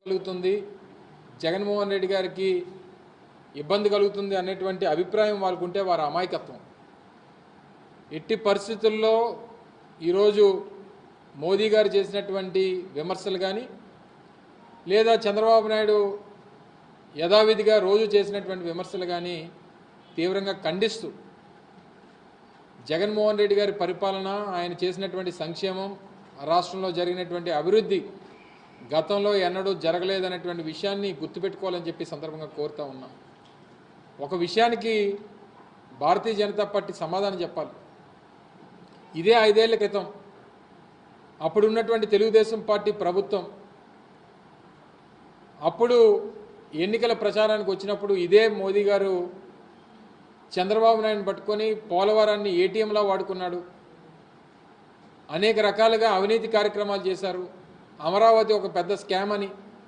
కలుగుతుంది, జగన్మోహన్ రెడ్డి గారికి ఇబ్బంది కలుగుతుంది అనేటువంటి అభిప్రాయం వాళ్ళకుంటే వారి అమాయకత్వం. ఎట్టి పరిస్థితుల్లో ఈరోజు మోదీ గారు చేసినటువంటి విమర్శలు కానీ లేదా చంద్రబాబు నాయుడు యథావిధిగా రోజు చేసినటువంటి విమర్శలు కానీ తీవ్రంగా ఖండిస్తూ జగన్మోహన్ రెడ్డి గారి పరిపాలన, ఆయన చేసినటువంటి సంక్షేమం, రాష్ట్రంలో జరిగినటువంటి అభివృద్ధి గతంలో ఎన్నడూ జరగలేదనేటువంటి విషయాన్ని గుర్తుపెట్టుకోవాలని చెప్పి సందర్భంగా కోరుతా ఉన్నాం. ఒక విషయానికి భారతీయ జనతా పార్టీ సమాధానం చెప్పాలి. ఇదే 5 ఏళ్ల క్రితం అప్పుడున్నటువంటి తెలుగుదేశం పార్టీ ప్రభుత్వం అప్పుడు ఎన్నికల ప్రచారానికి వచ్చినప్పుడు ఇదే మోదీ గారు చంద్రబాబు నాయుడుని పట్టుకొని పోలవరాన్ని ఏటీఎంలా వాడుకున్నాడు, అనేక రకాలుగా అవినీతి కార్యక్రమాలు చేశారు, అమరావతి ఒక పెద్ద స్కామ్ అని